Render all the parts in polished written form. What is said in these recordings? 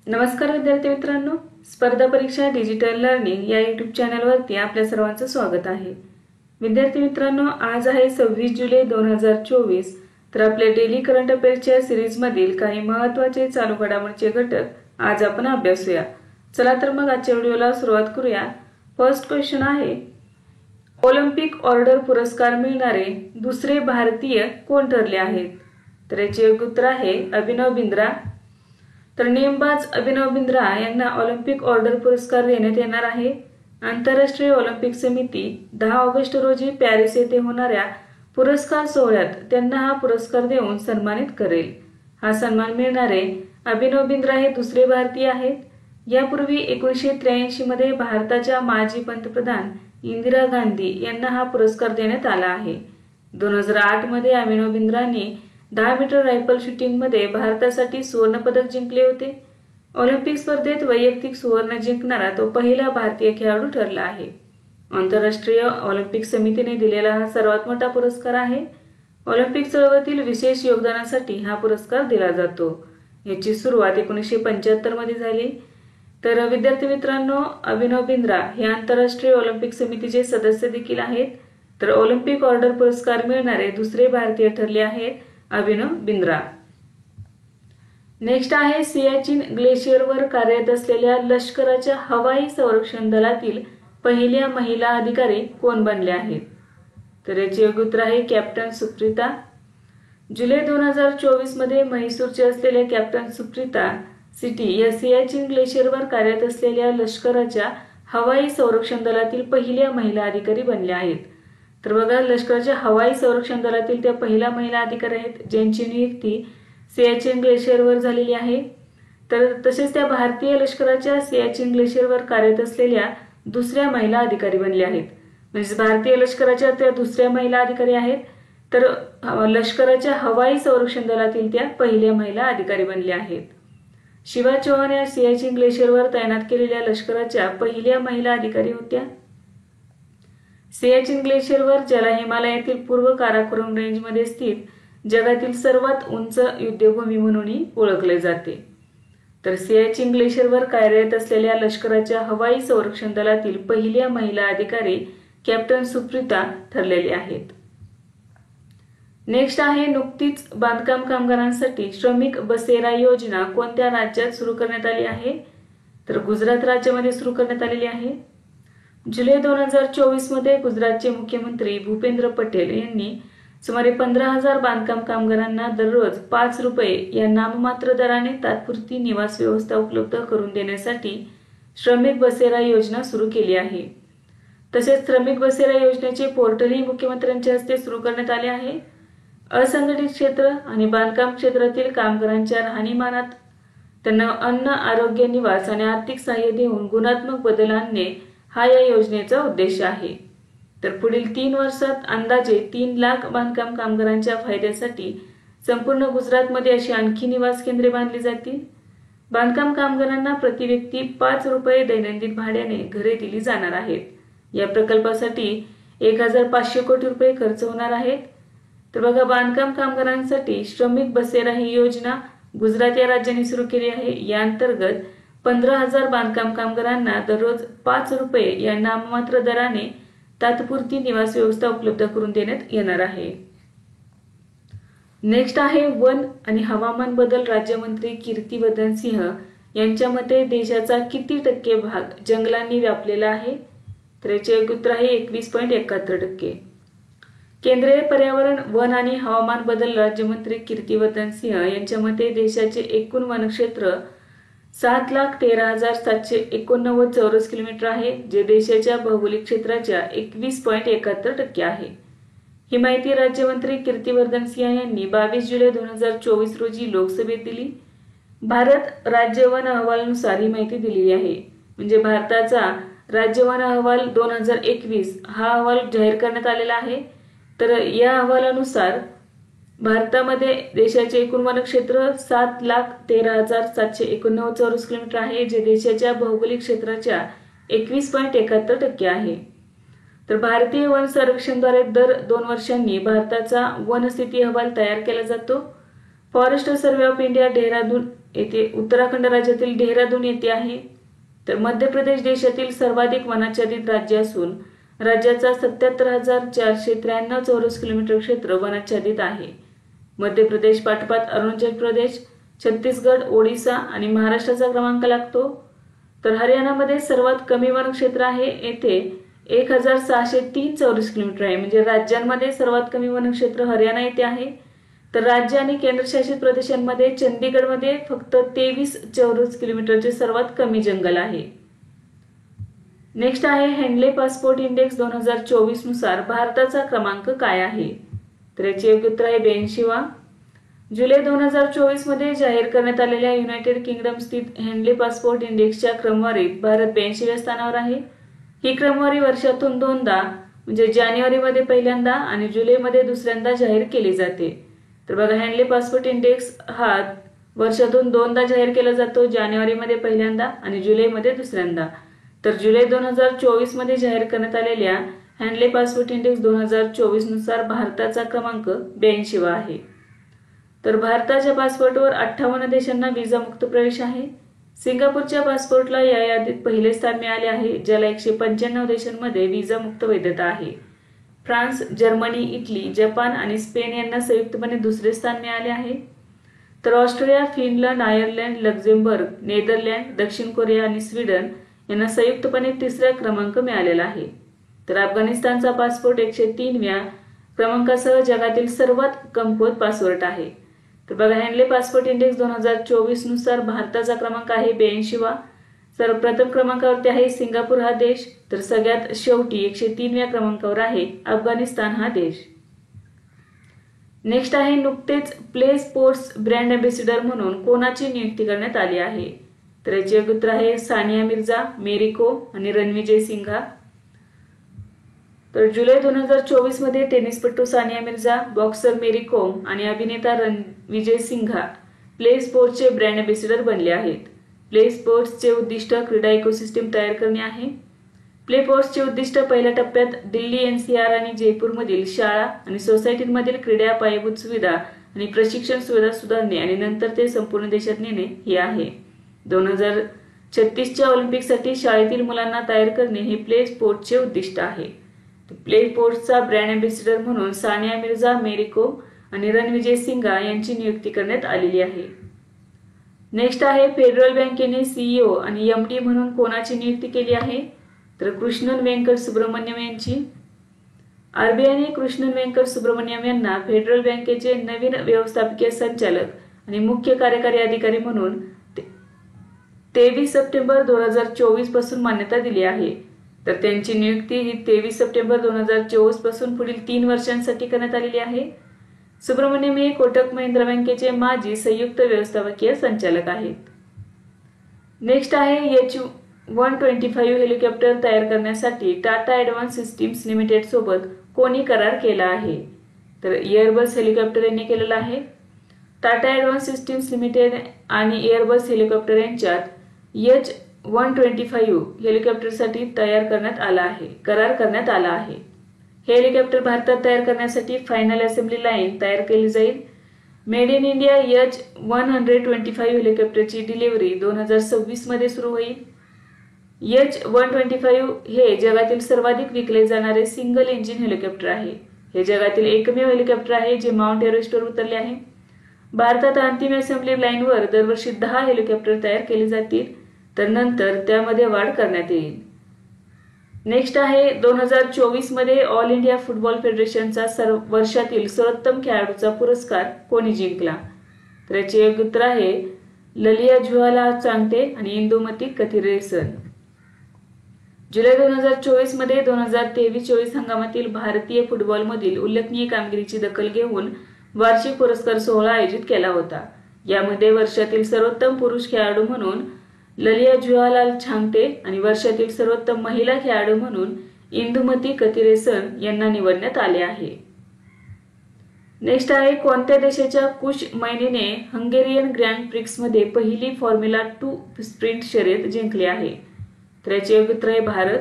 नमस्कार विद्यार्थी मित्रांनो, स्पर्धा परीक्षा डिजिटल लर्निंग या यूट्यूब चॅनलवरती आपल्या सर्वांचं स्वागत आहे। विद्यार्थी मित्रांनो, आज आहे 26 जुलै 2024। तर आपल्या डेली करंट अफेअर्सच्या सीरीजमधील काही महत्त्वाचे चालू घडामोडींचे घटक आज आपण अभ्यासूया। चला तर मग आजच्या व्हिडिओला सुरुवात करूया। फर्स्ट क्वेश्चन आहे, ऑलिम्पिक ऑर्डर पुरस्कार मिळणारे दुसरे भारतीय कोण ठरले आहेत? तर याचे योग्य उत्तर आहे अभिनव बिंद्रा। तर नेमबाज अभिनव बिंद्रा यांना ऑलिम्पिक ऑर्डर पुरस्कार देण्यात येणार आहे। आंतरराष्ट्रीय ऑलिम्पिक समिती 10 ऑगस्ट रोजी पॅरिस येथे होणाऱ्या पुरस्कार सोहळ्यात त्यांना हा पुरस्कार देऊन सन्मानित करेल। हा सन्मान मिळणारे अभिनव बिंद्रा हे दुसरे भारतीय आहेत। यापूर्वी 1983 मध्ये भारताच्या माजी पंतप्रधान इंदिरा गांधी यांना हा पुरस्कार देण्यात आला आहे। 2008 मध्ये अभिनव बिंद्रांनी 10 मीटर रायफल शूटिंग मध्ये भारतासाठी सुवर्ण पदक जिंकले होते। ऑलिम्पिक स्पर्धेत वैयक्तिक सुवर्ण जिंकणारा तो पहिला भारतीय खेळाडू ठरला आहे। आंतरराष्ट्रीय ऑलिम्पिक समितीने दिलेला हा सर्वात मोठा पुरस्कार आहे। ऑलिम्पिक चळवळीतील विशेष योगदानासाठी हा पुरस्कार दिला जातो। याची सुरुवात 1975 मध्ये झाली। तर विद्यार्थी मित्रांनो, अभिनव बिंद्रा हे आंतरराष्ट्रीय ऑलिम्पिक समितीचे सदस्य देखील आहेत। तर ऑलिम्पिक ऑर्डर पुरस्कार मिळणारे दुसरे भारतीय ठरले आहेत अभिनव बिंद्रा। नेक्स्ट आहे, सियाचीन ग्लेशियरवर कार्यरत असलेल्या लष्कराच्या हवाई संरक्षण दलातील पहिल्या महिला अधिकारी कोण बनल्या आहेत? तर याचे योग्य उत्तर आहे कॅप्टन सुप्रीता। जुलै 2024 मध्ये म्हैसूरचे असलेल्या कॅप्टन सुप्रीता सिटी या सियाचीन ग्लेशियरवर कार्यरत असलेल्या लष्कराच्या हवाई संरक्षण दलातील पहिल्या महिला अधिकारी बनल्या आहेत। तर बघा, लष्कराच्या हवाई संरक्षण दलातील त्या पहिल्या महिला अधिकारी आहेत ज्यांची नियुक्ती सियाचीन ग्लेशियरवर झालेली आहे। तर तसेच त्या भारतीय लष्कराच्या सियाचीन ग्लेशियरवर कार्यरत असलेल्या दुसऱ्या महिला अधिकारी बनल्या आहेत। म्हणजे भारतीय लष्कराच्या त्या दुसऱ्या महिला अधिकारी आहेत, तर लष्कराच्या हवाई संरक्षण दलातील त्या पहिल्या महिला अधिकारी बनल्या आहेत। शिवा चौहान या सियाचीन ग्लेशियरवर तैनात केलेल्या लष्कराच्या पहिल्या महिला अधिकारी होत्या। सियाचीन ग्लेशियरवर ज्याला हिमालयातील पूर्व काराकोरम रेंजमध्ये स्थित जगातील सर्वात उंच युद्धभूमी म्हणूनही ओळखले जाते। तर सियाचीन ग्लेशियरवर कार्यरत असलेल्या लष्कराच्या हवाई संरक्षण दलातील पहिल्या महिला अधिकारी कॅप्टन सुप्रीता ठरलेले आहेत। नेक्स्ट आहे, नुकतीच बांधकाम कामगारांसाठी श्रमिक बसेरा योजना कोणत्या राज्यात सुरू करण्यात आली आहे? तर गुजरात राज्यामध्ये सुरू करण्यात आलेली आहे। जुलै 2024 मध्ये गुजरातचे मुख्यमंत्री भूपेंद्र पटेल यांनी सुमारे 15,000 बांधकाम कामगारांना दररोज 5 रुपये या नाममात्र दराने तात्पुरती निवास व्यवस्था उपलब्ध करून देण्यासाठी श्रमिक बसेरा योजना सुरू केली आहे। तसेच श्रमिक बसेरा योजनेचे पोर्टलही मुख्यमंत्र्यांच्या हस्ते सुरू करण्यात आले आहे। असंघटित क्षेत्र आणि बांधकाम क्षेत्रातील कामगारांच्या राहणीमानात त्यांना अन्न, आरोग्य, निवास आणि आर्थिक सहाय्य देऊन गुणात्मक बदल आणणे हा या योजनेचा उद्देश आहे। तर पुढील 3 वर्षात अंदाजे 3 लाख बांधकाम कामगारांच्या फायद्यासाठी संपूर्ण गुजरातमध्ये अशी आणखी निवास केंद्रे बांधली जातील। बांधकाम कामगारांना प्रति व्यक्ती 5 रुपये दैनंदिन भाड्याने घरे दिली जाणार आहेत। या प्रकल्पासाठी 1,500 कोटी रुपये खर्च होणार आहेत। तर बघा, बांधकाम कामगारांसाठी श्रमिक बसेरा ही योजना गुजरात या राज्याने सुरू केली आहे। या अंतर्गत 15,000 बांधकाम कामगारांना दररोज 5 रुपये या नाममात्र दराने तात्पुरती निवास व्यवस्था उपलब्ध करून देण्यात येणार आहे। नेक्स्ट आहे, वन आणि हवामान बदल राज्यमंत्री कीर्तिवर्धन सिंह यांच्या मते देशाचा किती टक्के भाग जंगलांनी व्यापलेला आहे? तर याचे उत्तर आहे 21.71%। केंद्रीय पर्यावरण, वन आणि हवामान बदल राज्यमंत्री कीर्तिवर्धन सिंह यांच्या मते देशाचे एकूण वनक्षेत्र 7,13,789 चौरस किलोमीटर आहे, जे देशाच्या भौगोलिक क्षेत्राच्या 21.71% आहे। ही माहिती राज्यमंत्री कीर्तिवर्धन सिंह यांनी 22 जुलै 2024 रोजी लोकसभेत दिली। भारत राज्य वन अहवालानुसार ही माहिती दिलेली आहे। म्हणजे भारताचा राज्य वन अहवाल 2021 हा अहवाल जाहीर करण्यात आलेला आहे। तर या अहवालानुसार भारतामध्ये देशाचे एकूण वनक्षेत्र 7,13,789 चौरस किलोमीटर आहे, जे देशाच्या भौगोलिक क्षेत्राच्या 21.71% आहे। तर भारतीय वन सर्वेक्षणद्वारे दर 2 वर्षांनी भारताचा वन स्थिती अहवाल तयार केला जातो। Forest survey of India Dehradun येथे उत्तराखंड राज्यातील देहरादून येथे आहे. तर मध्य प्रदेश देशातील सर्वाधिक वनाच्छादित राज्य असून राज्याचा 77,493 चौरस किलोमीटर क्षेत्र वनाच्छादित आहे. मध्य प्रदेश पाठोपाठ अरुणाचल प्रदेश, छत्तीसगड, ओडिशा आणि महाराष्ट्राचा क्रमांक लागतो. तर हरियाणामध्ये सर्वात कमी वनक्षेत्र आहे, येथे 1,603 चौरस किलोमीटर आहे. म्हणजे राज्यांमध्ये सर्वात कमी वनक्षेत्र हरियाणा येथे आहे. तर राज्य आणि केंद्रशासित प्रदेशांमध्ये चंदीगडमध्ये फक्त 23 चौरस किलोमीटरचे सर्वात कमी जंगल आहे. नेक्स्ट आहे हेनले पासपोर्ट इंडेक्स 2024 नुसार भारताचा क्रमांक काय आहे? तर याचे योग्य उत्तर आहे 82वा. जुलै 2024 मध्ये जाहीर करण्यात आलेल्या युनायटेड किंगडम स्थित हेनले पासपोर्ट इंडेक्सच्या क्रमवारीत भारत 82व्या स्थानावर आहे. ही क्रमवारी वर्षातून दोनदा म्हणजे जानेवारीमध्ये पहिल्यांदा आणि जुलैमध्ये दुसऱ्यांदा जाहीर केली जाते. तर बघा, हेनले पासपोर्ट इंडेक्स हा वर्षातून दोनदा जाहीर केला जातो, जानेवारीमध्ये पहिल्यांदा आणि जुलैमध्ये दुसऱ्यांदा. तर जुलै 2024 मध्ये जाहीर करण्यात आलेल्या हेनले पासपोर्ट इंडेक्स 2024 नुसार भारताचा क्रमांक 82वा आहे. तर भारताच्या पासपोर्टवर 58 देशांना व्हिसा मुक्त प्रवेश आहे. सिंगापूरच्या पासपोर्टला या यादीत पहिले स्थान मिळाले आहे, ज्याला 195 देशांमध्ये व्हिसा मुक्त वैधता आहे. फ्रान्स, जर्मनी, इटली, जपान आणि स्पेन यांना संयुक्तपणे दुसरे स्थान मिळाले आहे. तर Australia, Finland, Ireland, Luxembourg, Netherland, दक्षिण कोरिया आणि स्वीडन यांना संयुक्तपणे तिसरा क्रमांक मिळालेला आहे. तर अफगाणिस्तानचा पासपोर्ट 103व्या क्रमांकासह जगातील सर्वात कमकुवत पासपोर्ट आहे. तर बघा, हेनले पासपोर्ट इंडेक्स 2024 नुसार भारताचा क्रमांक आहे 82वा. तर प्रथम क्रमांकावरती आहे सिंगापूर हा देश. तर सगळ्यात शेवटी 103व्या क्रमांकावर आहे अफगाणिस्तान हा देश. नेक्स्ट आहे नुकतेच प्ले स्पोर्ट्स ब्रँड अँबॅसिडर म्हणून कोणाची नियुक्ती करण्यात आली आहे? तर याचे योग्य उत्तर आहे सानिया मिर्झा, मेरी कोम आणि रणविजय सिंघा. तर जुलै 2024 मध्ये टेनिसपटू सानिया मिर्झा, बॉक्सर मेरी कोम आणि अभिनेता रणविजय सिंघा प्ले स्पोर्ट्सचे ब्रँड अँबॅसिडर बनले आहेत. प्ले स्पोर्ट्सचे उद्दिष्ट क्रीडा इकोसिस्टम तयार करणे आहे. प्ले स्पोर्ट्सचे उद्दिष्ट पहिल्या टप्प्यात दिल्ली, NCR आणि जयपूरमधील शाळा आणि सोसायटींमधील क्रीडा पायाभूत सुविधा आणि प्रशिक्षण सुविधा सुधारणे आणि नंतर ते संपूर्ण देशात नेणे हे आहे. 2036च्या ऑलिम्पिकसाठी शाळेतील मुलांना तयार करणे हे प्ले स्पोर्ट्सचे उद्दिष्ट आहे. प्ले स्पोर्ट्सचा ब्रँड अँबॅसिडर म्हणून सानिया मिर्झा, मेरी कोम आणि रणविजय सिंघा यांची नियुक्ती करण्यात आलेली आहे. नेक्स्ट आहे फेडरल बँकेने CEO आणि MD म्हणून कोणाची नियुक्ती केली आहे? तर कृष्णन वेंकट सुब्रमण्यम यांची. RBIने कृष्णन वेंकट सुब्रमण्यम यांना फेडरल बँकेचे नवीन व्यवस्थापकीय संचालक आणि मुख्य कार्यकारी अधिकारी म्हणून 23 सप्टेंबर 2024 पासून मान्यता दिली आहे. तर त्यांची नियुक्ती ही 23 सप्टेंबर 2024 पासून पुढील 3 वर्षांसाठी करण्यात आलेली आहे. सुब्रमण्यम हे कोटक महिंद्रा बँकेचे माजी संयुक्त व्यवस्थापकीय संचालक आहेत. नेक्स्ट आहे H-125 हेलिकॉप्टर तयार करण्यासाठी टाटा ॲडव्हान्स सिस्टीम्स लिमिटेड सोबत कोणी करार केला आहे? तर एअरबस हेलिकॉप्टर यांनी केलेला आहे. टाटा ॲडव्हान्स सिस्टीम्स लिमिटेड आणि एअरबस हेलिकॉप्टर यांच्यात H-125 हेलिकॉप्टरसाठी करार करण्यात आला आहे. हे हेलिकॉप्टर भारतात तयार करण्यासाठी फायनल असेंब्ली लाईन तयार केली जाईल. मेड इन इंडिया H-125 हेलिकॉप्टरची डिलिव्हरी 2026 मध्ये सुरू होईल. H-125 हे जगातील सर्वाधिक विकले जाणारे सिंगल इंजिन हेलिकॉप्टर आहे. हे जगातील एकमेव हेलिकॉप्टर आहे जे माउंट एव्हरेस्टवर उतरले आहे. भारतात अंतिम असेंब्ली लाईनवर दरवर्षी 10 हेलिकॉप्टर तयार केली जातील, तर नंतर त्यामध्ये वाढ करण्यात येईल. नेक्स्ट आहे 2024 मध्ये ऑल इंडिया फुटबॉल फेडरेशनचा वर्षातील सर्वोत्तम खेळाडूचा पुरस्कार कोणी जिंकला? तर याचे योग्य उत्तर आहे ललिया जुवाला चांगटे आणि इंदुमती कथिरेसन. जुलै 2024 मध्ये 2023-24 हंगामातील भारतीय फुटबॉलमधील उल्लेखनीय कामगिरीची दखल घेऊन वार्षिक पुरस्कार सोहळा आयोजित केला होता. यामध्ये वर्षातील सर्वोत्तम पुरुष खेळाडू म्हणून ललिया जुवालाल छांगटे आणि वर्षातील सर्वोत्तम महिला खेळाडू म्हणून इंदुमती कथिरेसन यांना निवडण्यात आले आहे. नेक्स्ट आहे कोणत्या देशाच्या कुश मैनीने हंगेरियन ग्रँड प्रिक्समध्ये पहिली फॉर्म्युला 2 स्प्रिंट शर्यत जिंकली आहे? तर याचे योग्य उत्तर आहे भारत.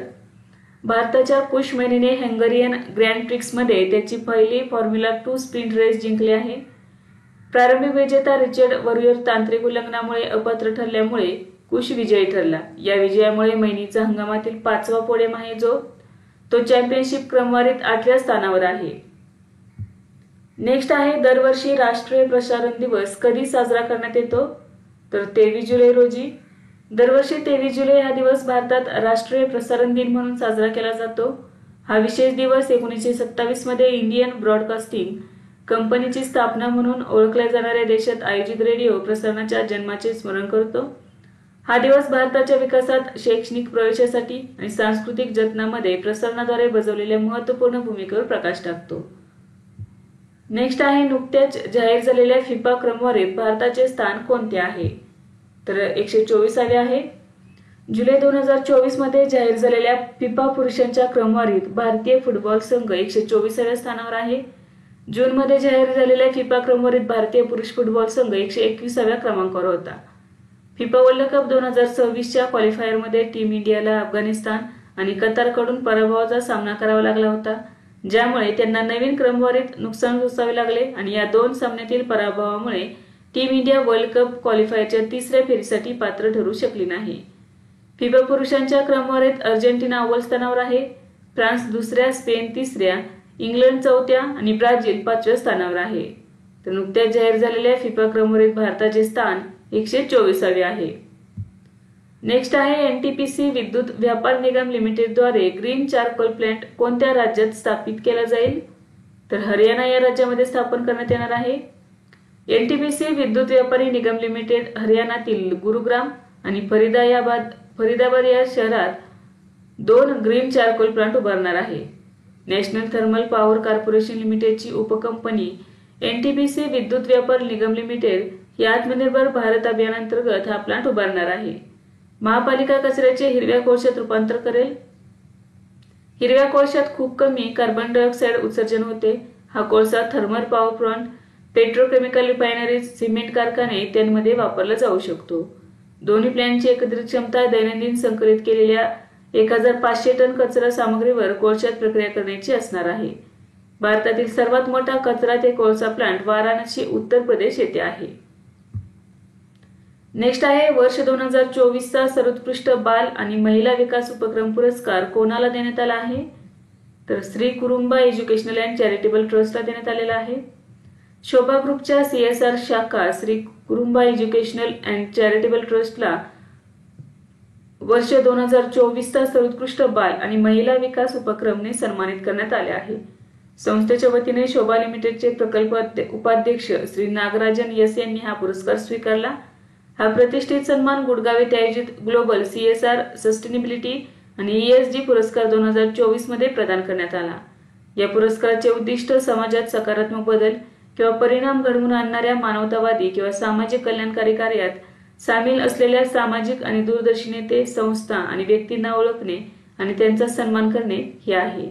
भारताच्या कुश मैनीने हंगेरियन ग्रँड प्रिक्समध्ये त्याची पहिली फॉर्म्युला 2 स्प्रिंट रेस जिंकली आहे. प्रारंभिक विजेता रिचर्ड वॉरियर तांत्रिक उल्लंघनामुळे अपात्र ठरल्यामुळे कुश विजयी ठरला। या विजयामुळे महिनीचा हंगामातील 5वा पोडियम आहे जो तो चॅम्पियनशिप क्रमवारीत 8व्या स्थानावर आहे। नेक्स्ट आहे दरवर्षी राष्ट्रीय प्रसारण दिवस कधी साजरा करण्यात येतो, तर 23 जुलै रोजी। दरवर्षी 23 जुलै हा दिवस भारतात राष्ट्रीय प्रसारण दिन म्हणून साजरा केला जातो। हा विशेष दिवस 1927 मध्ये इंडियन ब्रॉडकास्टिंग कंपनीची स्थापना म्हणून ओळखल्या जाणाऱ्या देशात आयोजित रेडिओ प्रसारणाच्या जन्माचे स्मरण करतो। हा दिवस भारताच्या विकासात, शैक्षणिक प्रवेशासाठी आणि सांस्कृतिक जतनामध्ये प्रसारणाद्वारे बजावलेल्या महत्त्वपूर्ण भूमिकेवर प्रकाश टाकतो। नेक्स्ट आहे नुकत्याच जाहीर झालेल्या फिफा क्रमवारीत भारताचे स्थान कोणते आहे, तर 124वे आहे। जुलै 2024 मध्ये जाहीर झालेल्या फिफा पुरुषांच्या क्रमवारीत भारतीय फुटबॉल संघ 124व्या स्थानावर आहे। जून मध्ये जाहीर झालेल्या फिफा क्रमवारीत भारतीय पुरुष फुटबॉल संघ 121व्या क्रमांकावर होता। फिफा वर्ल्ड कप 2026च्या क्वालिफायरमध्ये टीम इंडियाला अफगाणिस्तान आणि कतारकडून पराभवाचा सामना करावा लागला होता, ज्यामुळे त्यांना नवीन क्रमवारीत नुकसान सोसावे लागले आणि या 2 सामन्यातील पराभवामुळे टीम इंडिया वर्ल्ड कप क्वालिफायरच्या 3ऱ्या फेरीसाठी पात्र ठरू शकली नाही। फिफा पुरुषांच्या क्रमवारीत अर्जेंटिना अव्वल स्थानावर आहे, फ्रान्स 2ऱ्या, स्पेन 3ऱ्या, इंग्लंड 4थ्या आणि ब्राझील 5व्या स्थानावर आहे। तर नुकत्याच जाहीर झालेल्या फिफा क्रमवारीत भारताचे स्थान 124वे आहे। नेक्स्ट आहे एनटीपीसी विद्युत व्यापार निगम लिमिटेडद्वारे ग्रीन चारकोल प्लांट कोणत्या राज्यात स्थापित केला जाईल, तर हरियाणा या राज्यामध्ये स्थापन करण्यात येणार आहे। एनटीपीसी विद्युत व्यापारी निगम लिमिटेड हरियाणातील गुरुग्राम आणि फरीदाबाद या शहरात 2 ग्रीन चारकोल प्लांट उभारणार आहे। नॅशनल थर्मल पॉवर कॉर्पोरेशन लिमिटेडची उपकंपनी एनटीपीसी विद्युत व्यापार निगम लिमिटेड ही आत्मनिर्भर भारत अभियानांतर्गत हा प्लांट उभारणार आहे। महापालिका कचऱ्याचे हिरव्या कोळशात रूपांतर करेल। हिरव्या कोळशात खूप कमी कार्बन डायऑक्साइड उत्सर्जन होते। हा कोळसा thermal power plant, petrochemical refineries, cement कारखाने इत्यादींमध्ये वापरला जाऊ शकतो। दोन्ही प्लांटची एकत्रित क्षमता दैनंदिन संकलित केलेल्या 1500 टन कचरा सामग्रीवर कोळशात प्रक्रिया करण्याची असणार आहे। भारतातील सर्वात मोठा कचरा ते कोळसा प्लांट वाराणसी, उत्तर प्रदेश येथे आहे। नेक्स्ट आहे वर्ष 2024चा सर्वोत्कृष्ट बाल आणि महिला विकास उपक्रम पुरस्कार कोणाला देण्यात आला आहे, तर श्री कुरुंबा एज्युकेशनल अँड चॅरिटेबल ट्रस्टला देण्यात आलेला आहे। शोभा ग्रुपच्या CSR शाखा श्री कुरुंबा एज्युकेशनल अँड चॅरिटेबल ट्रस्टला वर्ष 2024चा सर्वोत्कृष्ट बाल आणि महिला विकास उपक्रमने सन्मानित करण्यात आले आहे। संस्थेच्या वतीने शोभा लिमिटेडचे प्रकल्प उपाध्यक्ष श्री नागराजन यस यांनी हा पुरस्कार स्वीकारला। हा प्रतिष्ठित सन्मान गुडगाव येथे आयोजित ग्लोबल CSR सस्टेनेबिलिटी आणि ESG पुरस्कार 2024 मध्ये प्रदान करण्यात आला। या पुरस्काराचे उद्दिष्ट समाजात सकारात्मक बदल किंवा परिणाम घडवून आणणाऱ्या मानवतावादी किंवा सामाजिक कल्याणकारी कार्यात सामील असलेल्या सामाजिक आणि दूरदर्शी नेते, संस्था आणि व्यक्तींना ओळखणे आणि त्यांचा सन्मान करणे हे आहे।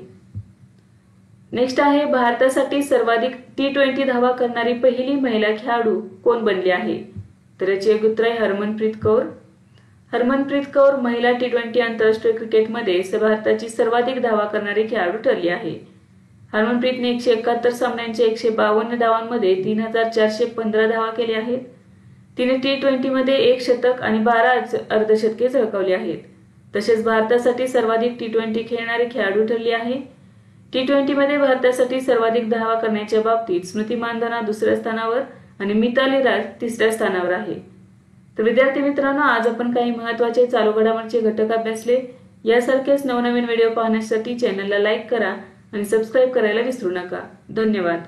नेक्स्ट आहे भारतासाठी सर्वाधिक T20 धावा करणारी पहिली महिला खेळाडू कोण बनली आहे, तर याचे उत्तर आहे हरमनप्रीत कौर। हरमनप्रीत कौर महिला T20 आंतरराष्ट्रीय क्रिकेटमध्ये भारताची सर्वाधिक धावा करणारी खेळाडू ठरली आहे। हरमनप्रीतने 171 सामन्यांच्या 152 धावांमध्ये 3415 धावा केल्या आहेत। तिने T20 मध्ये 1 शतक आणि 12 अर्धशतके झळकावली आहेत। तसेच भारतासाठी सर्वाधिक T20 खेळणारी खेळाडू ठरली आहे। T20 मध्ये भारतासाठी सर्वाधिक धावा करण्याच्या बाबतीत स्मृती मानधना 2ऱ्या स्थानावर आणि मिताली राज 3ऱ्या स्थानावर आहे। तर विद्यार्थी मित्रांनो, आज आपण काही महत्त्वाचे चालू घडामोडींचे घटक अभ्यासले। यासारखेच नवनवीन व्हिडिओ पाहण्यासाठी चॅनलला लाईक करा आणि सबस्क्राइब करायला विसरू नका। धन्यवाद।